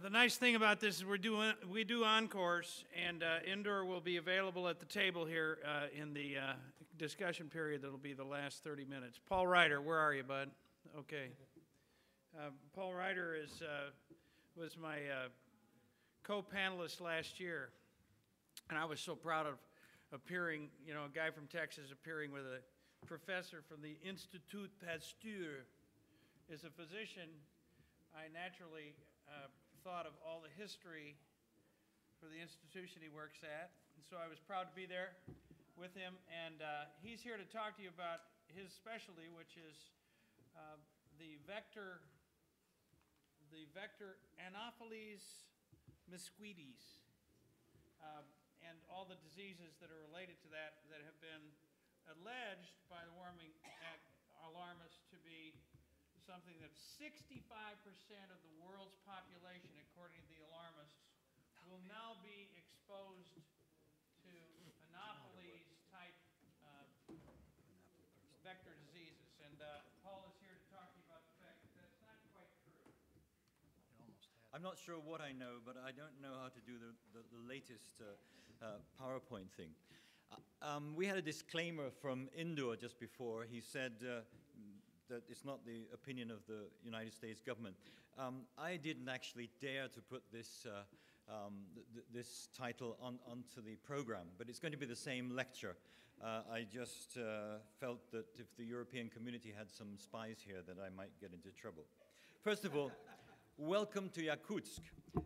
The nice thing about this is we do encores, and indoor will be available at the table here in the discussion period. That'll be the last 30 minutes. Paul Reiter, where are you, bud? Okay. Paul Reiter was my co-panelist last year, and I was so proud of appearing, you know, a guy from Texas appearing with a professor from the Institut Pasteur. As a physician, I naturally thought of all the history for the institution he works at, and so I was proud to be there with him, and he's here to talk to you about his specialty, which is the vector Anopheles mosquitis, and all the diseases that are related to that have been alleged by the warming alarmists to be something that 65% of the world's population, according to the alarmists, will now be exposed to Anopheles-type vector diseases. And Paul is here to talk to you about the fact that that's not quite true. I'm not sure what I know, but I don't know how to do the latest PowerPoint thing. We had a disclaimer from Indore just before. He said that it's not the opinion of the United States government. I didn't actually dare to put this this title onto the program, but it's going to be the same lecture. I just felt that if the European community had some spies here, that I might get into trouble. First of all, welcome to Yakutsk.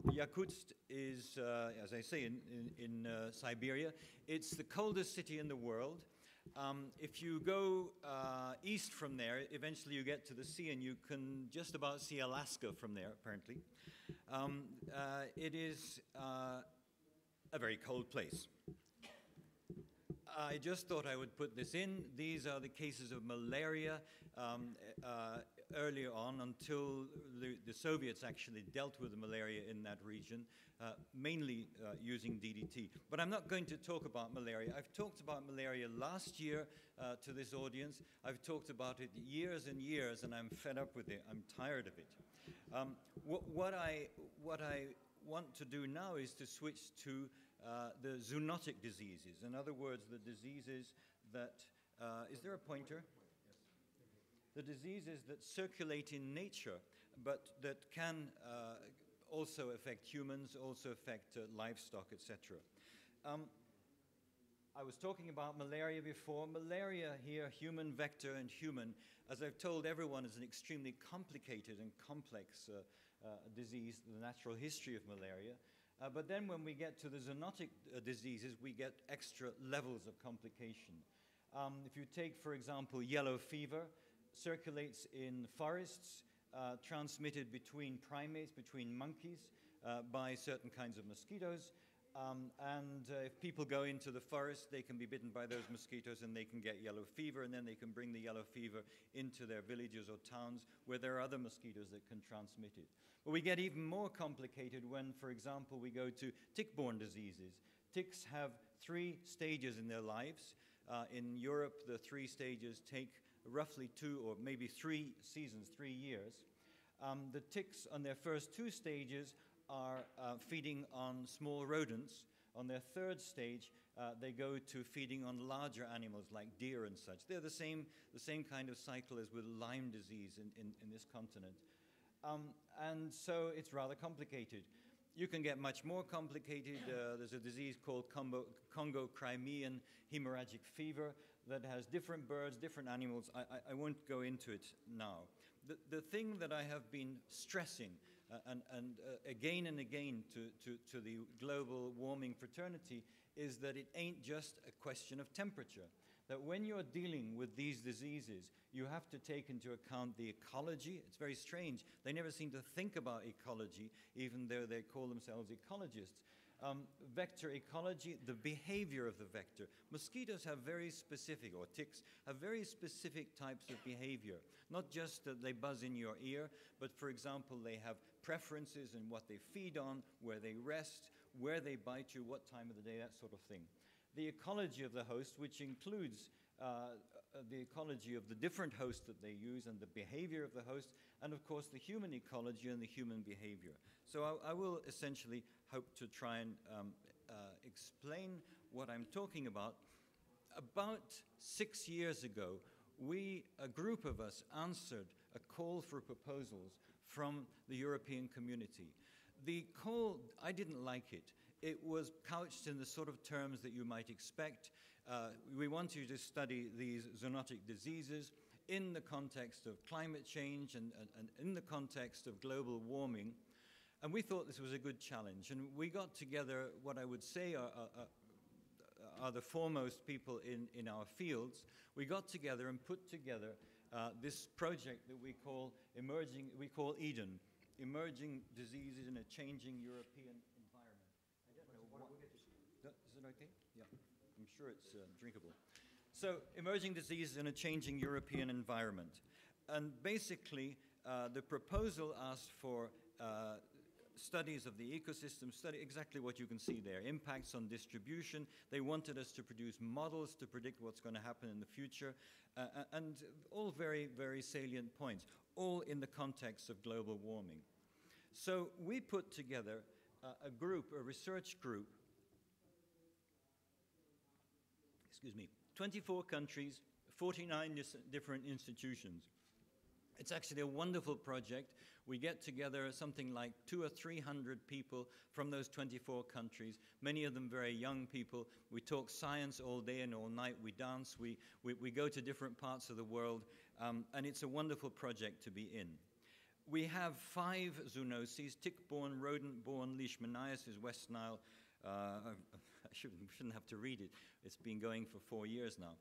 Yakutsk is, as I say, in Siberia. It's the coldest city in the world. If you go east from there, eventually you get to the sea, and you can just about see Alaska from there, apparently. It is a very cold place. I just thought I would put this in. These are the cases of malaria earlier on, until the Soviets actually dealt with the malaria in that region, mainly using DDT. But I'm not going to talk about malaria. I've talked about malaria last year to this audience. I've talked about it years and years, and I'm fed up with it. I'm tired of it. What I want to do now is to switch to the zoonotic diseases. In other words, the diseases that, is there a pointer? The diseases that circulate in nature, but that can also affect humans, also affect livestock, etc. I was talking about malaria before. Malaria here, human vector and human, as I've told everyone, is an extremely complicated and complex disease, the natural history of malaria. But then when we get to the zoonotic diseases, we get extra levels of complication. If you take, for example, yellow fever, circulates in forests, transmitted between primates, between monkeys, by certain kinds of mosquitoes. If people go into the forest, they can be bitten by those mosquitoes and they can get yellow fever, and then they can bring the yellow fever into their villages or towns where there are other mosquitoes that can transmit it. But we get even more complicated when, for example, we go to tick-borne diseases. Ticks have 3 stages in their lives. In Europe, the 3 stages take roughly 2 or maybe 3 seasons, 3 years. The ticks on their first 2 stages are feeding on small rodents. On their 3rd stage, they go to feeding on larger animals like deer and such. They're the same kind of cycle as with Lyme disease in this continent. And so it's rather complicated. You can get much more complicated. There's a disease called Congo-Crimean hemorrhagic fever that has different birds, different animals. I won't go into it now. The thing that I have been stressing and again and again to the global warming fraternity is that it ain't just a question of temperature. That when you're dealing with these diseases, you have to take into account the ecology. It's very strange. They never seem to think about ecology, even though they call themselves ecologists. Vector ecology, the behavior of the vector. Mosquitoes have very specific, or ticks, have very specific types of behavior. Not just that they buzz in your ear, but for example, they have preferences in what they feed on, where they rest, where they bite you, what time of the day, that sort of thing. The ecology of the host, which includes the ecology of the different hosts that they use and the behavior of the host, and of course the human ecology and the human behavior. So I will essentially hope to try and explain what I'm talking about. About 6 years ago, a group of us, answered a call for proposals from the European community. The call, I didn't like it. It was couched in the sort of terms that you might expect. We want you to study these zoonotic diseases in the context of climate change and in the context of global warming. And we thought this was a good challenge. And we got together what I would say are the foremost people in our fields. We got together and put together this project that we call Eden, Emerging Diseases in a Changing European Environment. I don't know what is it okay? Yeah, I'm sure it's drinkable. So, Emerging Diseases in a Changing European Environment. And basically, the proposal asked for studies of the ecosystem, study exactly what you can see there, impacts on distribution. They wanted us to produce models to predict what's going to happen in the future, and all very, very salient points, all in the context of global warming. So we put together a research group, 24 countries, 49 different institutions. It's actually a wonderful project. We get together something like 200 or 300 people from those 24 countries, many of them very young people. We talk science all day and all night. We dance. We go to different parts of the world, and it's a wonderful project to be in. We have 5 zoonoses: tick-borne, rodent-borne, leishmaniasis, West Nile. I shouldn't have to read it. It's been going for 4 years now.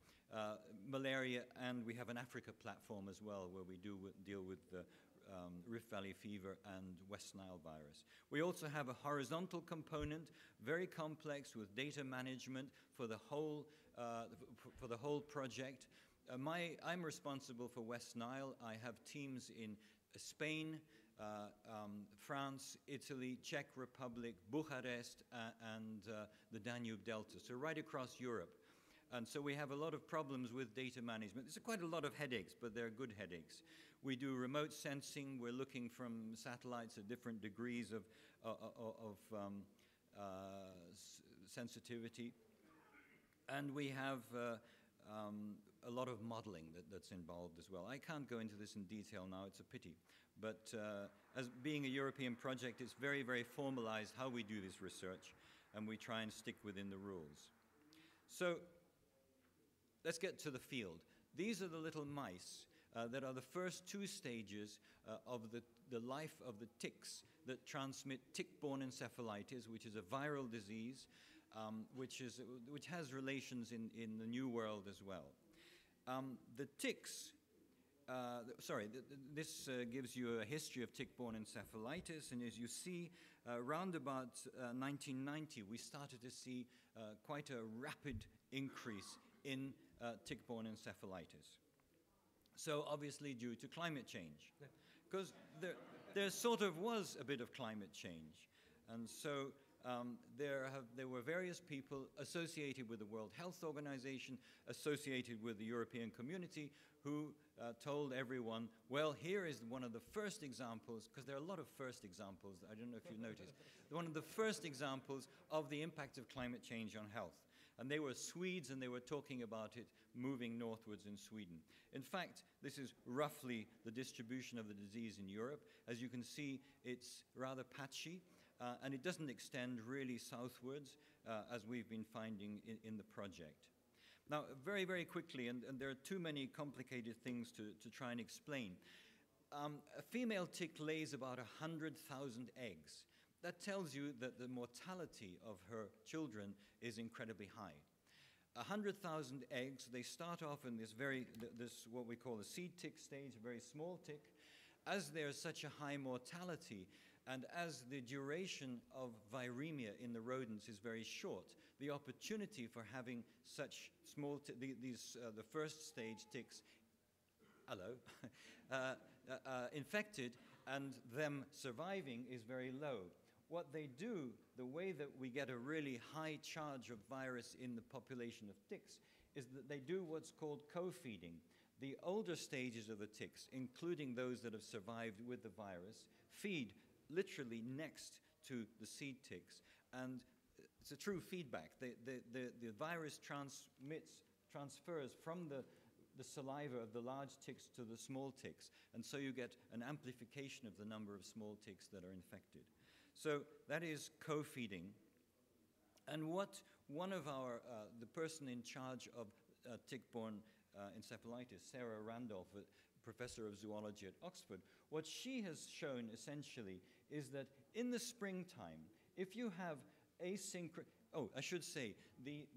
Malaria, and we have an Africa platform as well, where we deal with the Rift Valley fever and West Nile virus. We also have a horizontal component, very complex, with data management for the whole project. I'm responsible for West Nile. I have teams in Spain, France, Italy, Czech Republic, Bucharest, and the Danube Delta, so right across Europe. And so we have a lot of problems with data management. There's quite a lot of headaches, but they're good headaches. We do remote sensing. We're looking from satellites at different degrees of sensitivity. And we have a lot of modeling that's involved as well. I can't go into this in detail now. It's a pity. But as being a European project, it's very, very formalized how we do this research, and we try and stick within the rules. So let's get to the field. These are the little mice that are the first 2 stages of the life of the ticks that transmit tick-borne encephalitis, which is a viral disease, which has relations in the New World as well. The ticks, this gives you a history of tick-borne encephalitis, and as you see, around about 1990, we started to see quite a rapid increase in tick-borne encephalitis. So obviously due to climate change, because there sort of was a bit of climate change, and so there were various people associated with the World Health Organization, associated with the European community, who told everyone, well, here is one of the first examples, because there are a lot of first examples, I don't know if you noticed, one of the first examples of the impact of climate change on health. And they were Swedes, and they were talking about it moving northwards in Sweden. In fact, this is roughly the distribution of the disease in Europe. As you can see, it's rather patchy, and it doesn't extend really southwards, as we've been finding in the project. Now, very, very quickly, and there are too many complicated things to try and explain. A female tick lays about 100,000 eggs. That tells you that the mortality of her children is incredibly high. 100,000 eggs, they start off in this what we call a seed tick stage, a very small tick. As there's such a high mortality, and as the duration of viremia in the rodents is very short, the opportunity for having such small, the first stage ticks, infected and them surviving is very low. What they do, the way that we get a really high charge of virus in the population of ticks, is that they do what's called co-feeding. the older stages of the ticks, including those that have survived with the virus, feed literally next to the seed ticks. And it's a true feedback. The virus transfers from the saliva of the large ticks to the small ticks. And so you get an amplification of the number of small ticks that are infected. So that is co-feeding. And what one of our, the person in charge of tick-borne encephalitis, Sarah Randolph, professor of zoology at Oxford, what she has shown essentially is that in the springtime, if you have I should say, the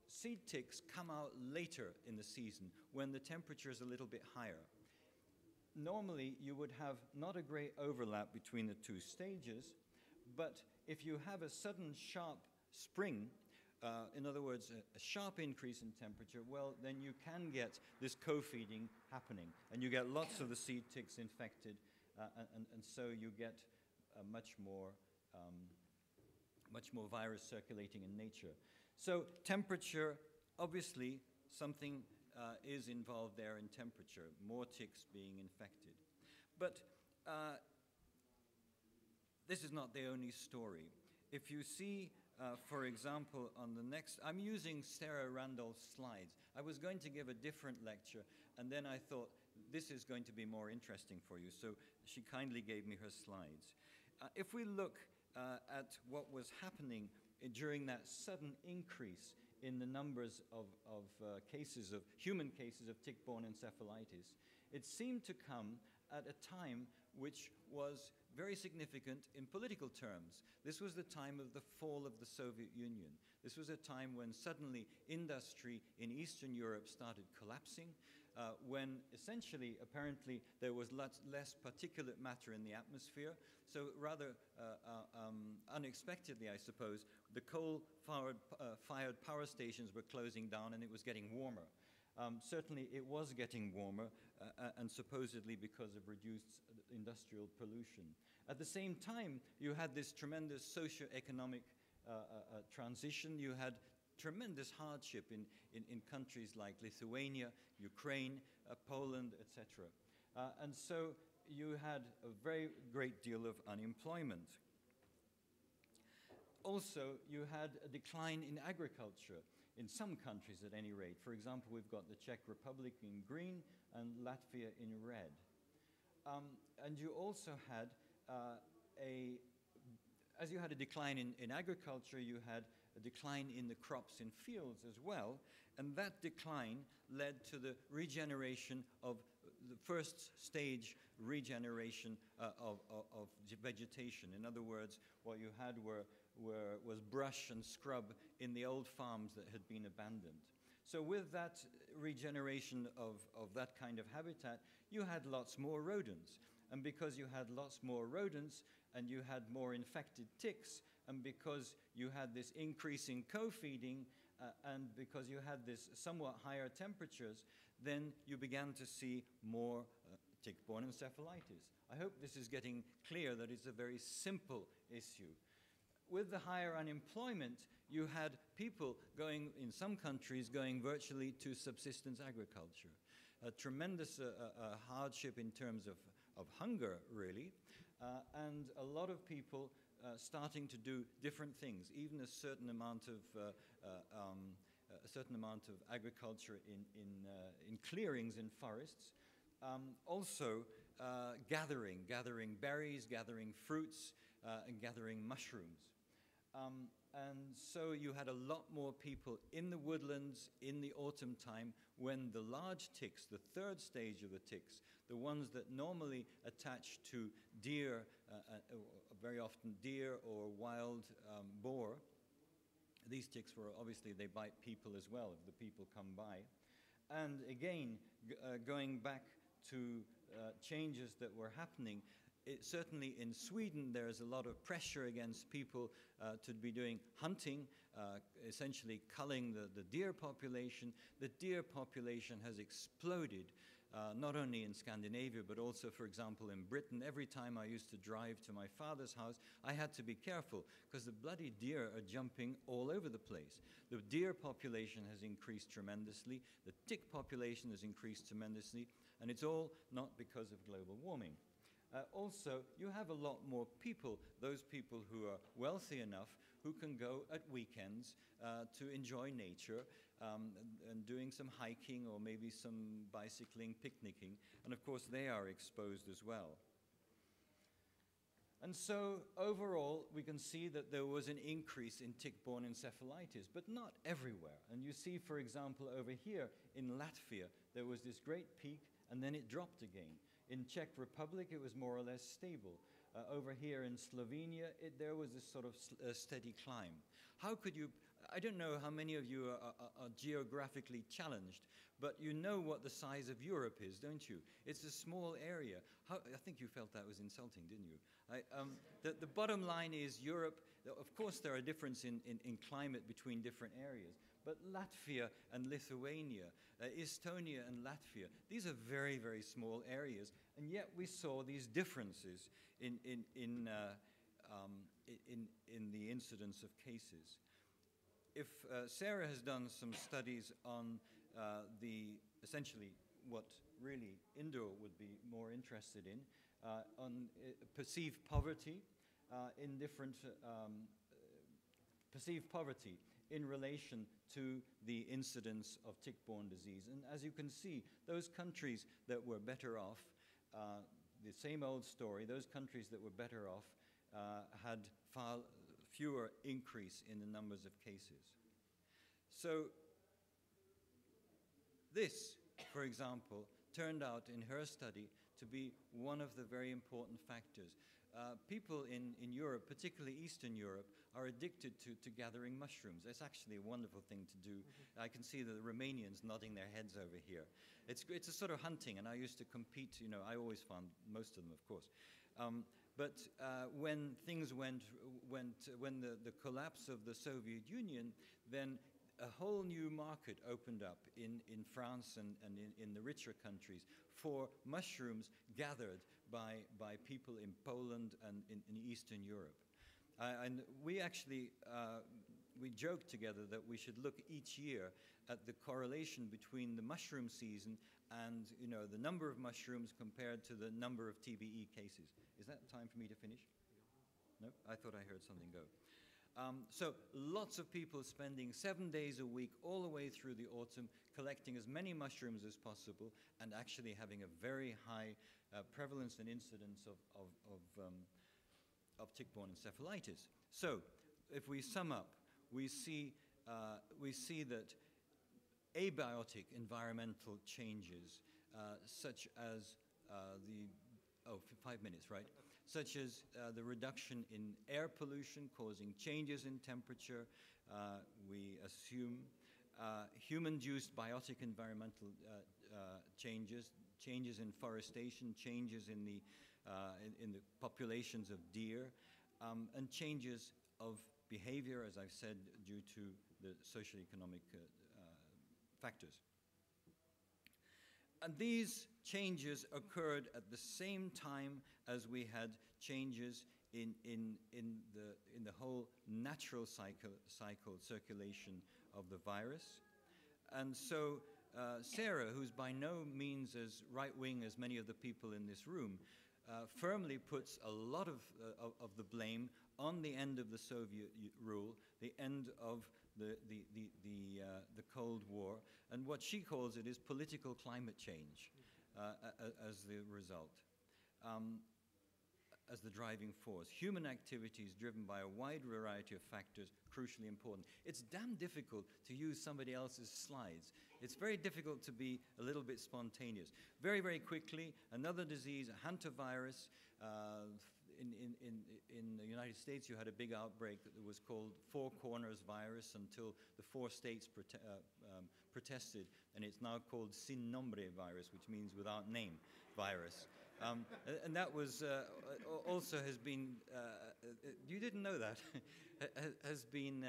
seed ticks come out later in the season when the temperature is a little bit higher. Normally, you would have not a great overlap between the two stages, but if you have a sudden sharp spring, in other words, a sharp increase in temperature, well, then you can get this co-feeding happening, and you get lots of the seed ticks infected, and so you get much more virus circulating in nature. So temperature, obviously, something is involved there in temperature, more ticks being infected. But this is not the only story. If you see, for example, on the next, I'm using Sarah Randolph's slides. I was going to give a different lecture, and then I thought, this is going to be more interesting for you, so she kindly gave me her slides. If we look at what was happening during that sudden increase in the numbers of human cases of tick-borne encephalitis, it seemed to come at a time which was very significant in political terms. This was the time of the fall of the Soviet Union. This was a time when suddenly industry in Eastern Europe started collapsing, when essentially, apparently, there was less particulate matter in the atmosphere. So rather unexpectedly, I suppose, the coal-fired power stations were closing down and it was getting warmer. Certainly, it was getting warmer, and supposedly because of reduced industrial pollution. At the same time, you had this tremendous socio-economic transition. You had tremendous hardship in countries like Lithuania, Ukraine, Poland, etc. And so you had a very great deal of unemployment. Also, you had a decline in agriculture, in some countries at any rate. For example, we've got the Czech Republic in green and Latvia in red. And you also had as you had a decline in agriculture, you had a decline in the crops in fields as well, and that decline led to the regeneration of the first stage regeneration of vegetation. In other words, what you had was brush and scrub in the old farms that had been abandoned. So with that regeneration of that kind of habitat, you had lots more rodents. And because you had lots more rodents and you had more infected ticks, and because you had this increasing co-feeding, and because you had this somewhat higher temperatures, then you began to see more tick-borne encephalitis. I hope this is getting clear that it's a very simple issue. With the higher unemployment, you had people going, in some countries, going virtually to subsistence agriculture. A tremendous hardship in terms of hunger, really, and a lot of people starting to do different things, even a certain amount of agriculture in clearings in forests. Also gathering berries, gathering fruits, and gathering mushrooms. And so you had a lot more people in the woodlands in the autumn time when the large ticks, the third stage of the ticks, the ones that normally attach to deer, very often deer or wild boar, these ticks were obviously, they bite people as well if the people come by. And again, going back to changes that were happening, certainly in Sweden, there's a lot of pressure against people to be doing hunting, essentially culling the deer population. The deer population has exploded. not only in Scandinavia, but also, for example, in Britain. Every time I used to drive to my father's house, I had to be careful because the bloody deer are jumping all over the place. The deer population has increased tremendously. The tick population has increased tremendously. And it's all not because of global warming. Also, you have a lot more people, those people who are wealthy enough, who can go at weekends to enjoy nature and doing some hiking or maybe some bicycling, picnicking. And of course, they are exposed as well. And so overall, we can see that there was an increase in tick-borne encephalitis, but not everywhere. And you see, for example, over here in Latvia, there was this great peak, and then it dropped again. In Czech Republic, it was more or less stable. Over here in Slovenia, there was this sort of steady climb. How could you, I don't know how many of you are geographically challenged, but you know what the size of Europe is, don't you? It's a small area. I think you felt that was insulting, didn't you? The bottom line is Europe, of course there are differences in climate between different areas, but Latvia and Lithuania, Estonia and Latvia, these are very, very small areas, and yet we saw these differences in the incidence of cases. If Sarah has done some studies on essentially what really Indore would be more interested in, on perceived poverty in different perceived poverty in relation to the incidence of tick-borne disease. And as you can see, those countries that were better off, the same old story, those countries that were better off had far fewer increase in the numbers of cases. So this, for example, turned out in her study to be one of the very important factors. People in Europe, particularly Eastern Europe, are addicted to gathering mushrooms. It's actually a wonderful thing to do. I can see the Romanians nodding their heads over here. It's a sort of hunting, and I used to compete. You know, I always found most of them, of course. But when things when the collapse of the Soviet Union, then a whole new market opened up in France and in the richer countries for mushrooms gathered by people in Poland and in Eastern Europe. And we actually, we joked together that we should look each year at the correlation between the mushroom season and, you know, the number of mushrooms compared to the number of TBE cases. Is that time for me to finish? No? I thought I heard something go. So lots of people spending 7 days a week all the way through the autumn collecting as many mushrooms as possible and actually having a very high prevalence and incidence of tick-borne encephalitis. So if we sum up, we see that abiotic environmental changes such as 5 minutes, right? Such as the reduction in air pollution causing changes in temperature. We assume human-induced biotic environmental changes, changes in forestation, changes in the populations of deer, and changes of behavior, as I've said, due to the socio-economic factors. And these changes occurred at the same time as we had changes in the whole natural cycle circulation of the virus. And so Sarah, who's by no means as right-wing as many of the people in this room, firmly puts a lot of the blame on the end of the Soviet rule, the end of the Cold War, and what she calls it is political climate change as the result, as the driving force. Human activities driven by a wide variety of factors, crucially important. It's damn difficult to use somebody else's slides. It's very difficult to be a little bit spontaneous. Very, very quickly, another disease, a hantavirus. In the United States, you had a big outbreak that was called Four Corners virus until the 4 states protested, and it's now called sin nombre virus, which means without name virus. And that was also has been, you didn't know that, has been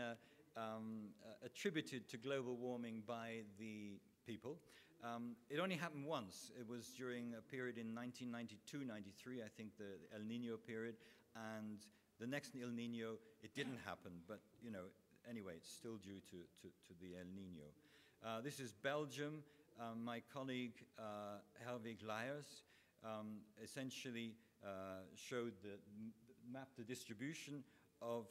attributed to global warming by the people. It only happened once. It was during a period in 1992-93, I think, the El Nino period, and the next El Nino, it didn't happen, but, you know, anyway, it's still due to the El Nino. This is Belgium. My colleague, Herwig Leyers, essentially mapped the distribution of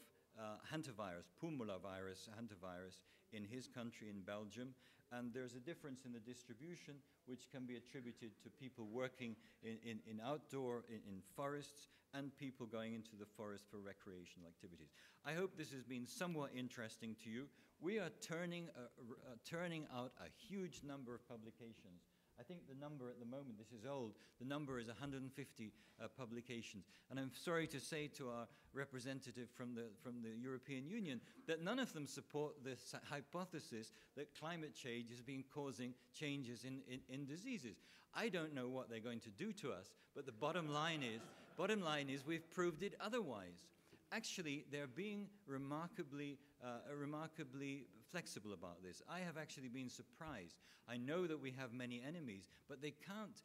hantavirus, pulmonar virus, hantavirus, in his country, in Belgium. And there's a difference in the distribution which can be attributed to people working in outdoor, in forests, and people going into the forest for recreational activities. I hope this has been somewhat interesting to you. We are turning out a huge number of publications. I think the number at the moment, this is old, the number is 150 publications. And I'm sorry to say to our representative from the European Union that none of them support this hypothesis that climate change has been causing changes in diseases. I don't know what they're going to do to us, but the bottom line is we've proved it otherwise. Actually, they're being remarkably flexible about this. I have actually been surprised. I know that we have many enemies, but they can't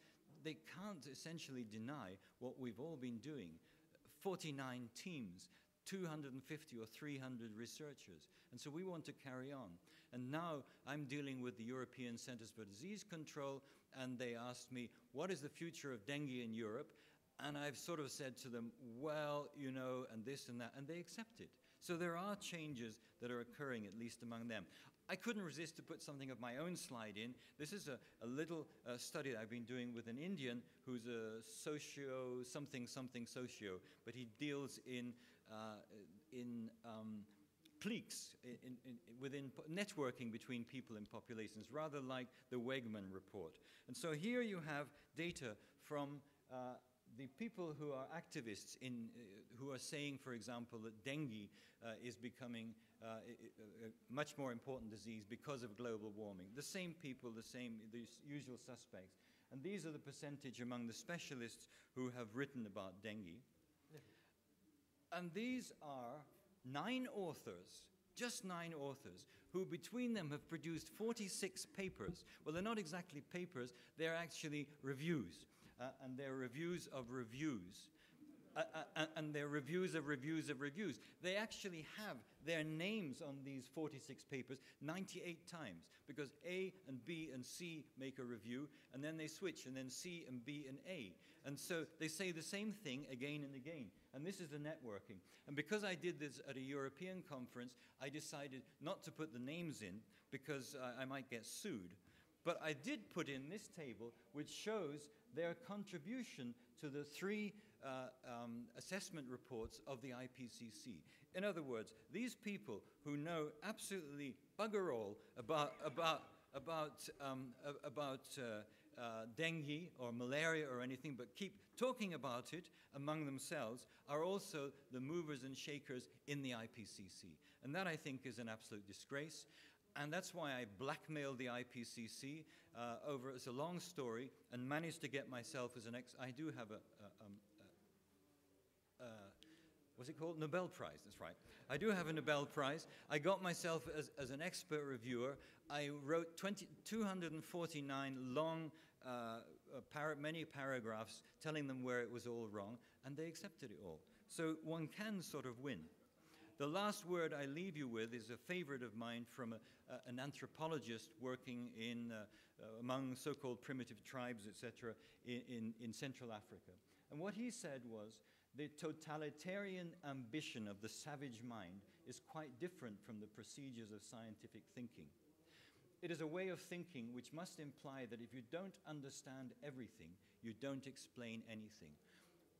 essentially deny what we've all been doing. 49 teams, 250 or 300 researchers. And so we want to carry on. And now I'm dealing with the European Centers for Disease Control, and they asked me, what is the future of dengue in Europe? And I've sort of said to them, well, you know, and this and that, and they accept it. So there are changes that are occurring, at least among them. I couldn't resist to put something of my own slide in. This is a little study that I've been doing with an Indian who's a something socio, but he deals in cliques, within networking between people and populations, rather like the Wegman report. And so here you have data from the people who are activists who are saying, for example, that dengue is becoming a much more important disease because of global warming. The same people, the usual suspects. And these are the percentage among the specialists who have written about dengue. And these are 9 authors, just 9 authors, who between them have produced 46 papers. Well, they're not exactly papers, they're actually reviews. And they're reviews of reviews. And they're reviews of reviews of reviews. They actually have their names on these 46 papers 98 times, because A and B and C make a review, and then they switch, and then C and B and A. And so they say the same thing again and again. And this is the networking. And because I did this at a European conference, I decided not to put the names in, because I might get sued. But I did put in this table, which shows their contribution to the 3 assessment reports of the IPCC. In other words, these people who know absolutely bugger all about dengue or malaria or anything, but keep talking about it among themselves, are also the movers and shakers in the IPCC. And that, I think, is an absolute disgrace. And that's why I blackmailed the IPCC it's a long story, and managed to get myself as I do have what's it called? Nobel Prize, that's right. I do have a Nobel Prize. I got myself as an expert reviewer. I wrote 249 long, many paragraphs telling them where it was all wrong, and they accepted it all. So one can sort of win. The last word I leave you with is a favorite of mine from an anthropologist working among so-called primitive tribes, etc., in Central Africa. And what he said was, the totalitarian ambition of the savage mind is quite different from the procedures of scientific thinking. It is a way of thinking which must imply that if you don't understand everything, you don't explain anything.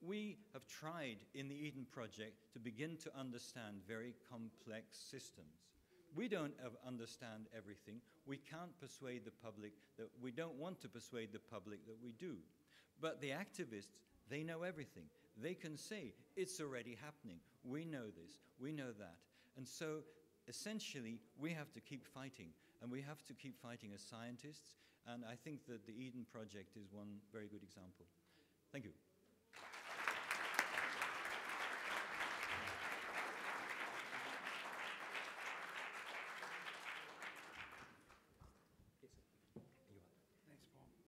We have tried in the Eden Project to begin to understand very complex systems. We don't understand everything. We can't persuade the public that we don't want to persuade the public that we do. But the activists, they know everything. They can say, it's already happening. We know this, we know that. And so essentially, we have to keep fighting. And we have to keep fighting as scientists. And I think that the Eden Project is one very good example. Thank you.